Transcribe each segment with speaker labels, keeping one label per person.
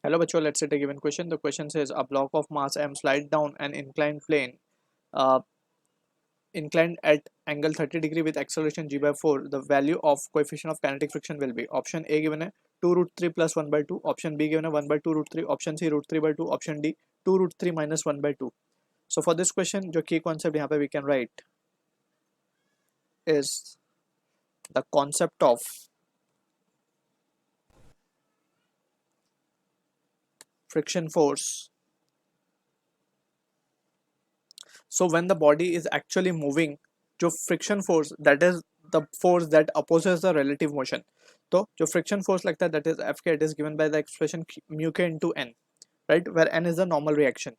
Speaker 1: Hello बच्चों, let's take a given question. The question says a block of mass m slide down an inclined plane, uh, inclined at angle 30 degree with acceleration g by 4. The value of coefficient of kinetic friction will be. Option A given है 2 root 3 plus 1 by 2. Option B given है 1 by 2 root 3. Option C root 3 by 2. Option D 2 root 3 minus 1 by 2. So for this question, जो key concept यहाँ पे we can write is the concept of friction force. So when the body is actually moving, जो friction force, that is the force that opposes the relative motion. तो जो friction force लगता है, that is Fk, it is given by the expression mu k into n, right, where n is the normal reaction,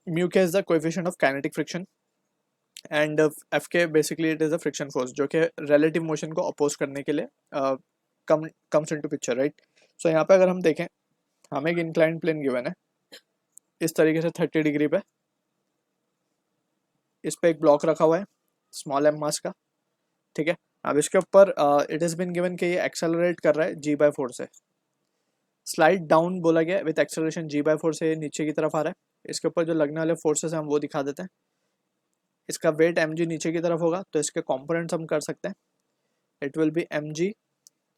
Speaker 1: mu k is the coefficient of kinetic friction, and Fk basically it is the friction force जो कि relative motion को oppose करने के लिए comes into picture, right. So यहाँ पे अगर हम देखें, हमें एक inclined plane given है इस तरीके से 30 डिग्री पे, इस पे एक ब्लॉक रखा हुआ है स्मॉल एम मास का, ठीक है. अब इसके ऊपर इट इज बीन गिवन कि ये एक्सेलरेट कर रहा है g by 4 से, स्लाइड डाउन बोला गया विद एक्सेलरेशन g by 4 से नीचे की तरफ आ रहा है. इसके ऊपर जो लगने वाले फोर्सेस हैं हम वो दिखा देते हैं. इसका वेट mg नीचे की तरफ होगा, तो इसके कंपोनेंट्स हम कर सकते हैं. It will be mg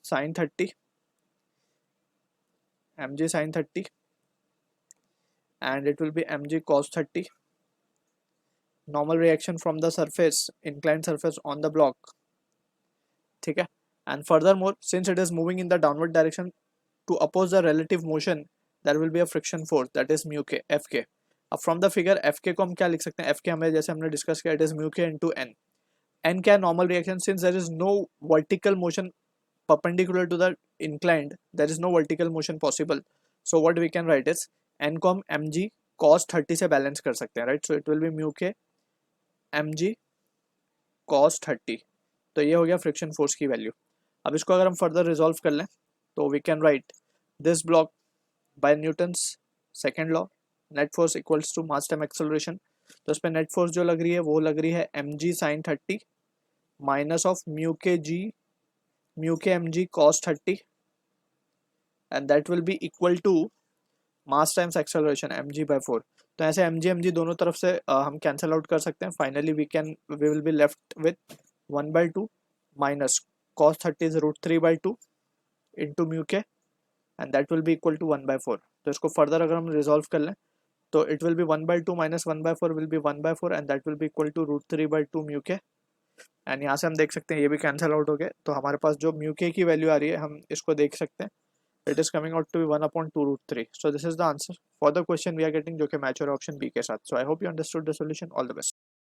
Speaker 1: sin 30, mg sin 30 and it will be mg cos 30. Normal reaction from the surface, inclined surface on the block, ठीक है. And furthermore, since it is moving in the downward direction to oppose the relative motion, there will be a friction force, that is mu k, Fk. अब from the figure Fk को हम क्या लिख सकते हैं, Fk हमें जैसे हमने डिस्कस किया, it is mu k into n. n क्या है, normal reaction. Since there is no vertical motion perpendicular to the inclined, there is no vertical motion possible, so what we can write is n को हम mg cos 30 से balance कर सकते हैं, right. So it will be mu k mg cos 30. तो ये हो गया फ्रिक्शन फोर्स की वैल्यू. अब इसको अगर हम फर्दर रिजॉल्व कर लें तो we can write this block by Newton's second law, net force equals to mass time acceleration. तो इस पर नेट फोर्स जो लग रही है वो लग रही है mg sin 30 minus of mu के mg cos 30 and that will be equal to mass times acceleration mg by 4. तो ऐसे mg दोनों तरफ से हम कैंसिल आउट कर सकते हैं. Finally we will be left with 1 by 2 minus cos 30 is root 3 by 2 into mu k and that will be equal to 1 by 4. तो इसको फर्दर अगर हम रिजॉल्व कर लें तो it will be 1 by 2 minus 1 by 4 will be 1 by 4 and that will be equal to root 3 by 2 mu k. And यहाँ से हम देख सकते हैं ये भी कैंसिल आउट हो गए, तो हमारे पास जो mu k की वैल्यू आ रही है हम इसको देख सकते हैं. It is coming out to be 1/2 root 3. So this is the answer for the question we are getting, जो कि मैच हो रहा है ऑप्शन बी के साथ. So I hope you understood the solution. All the best.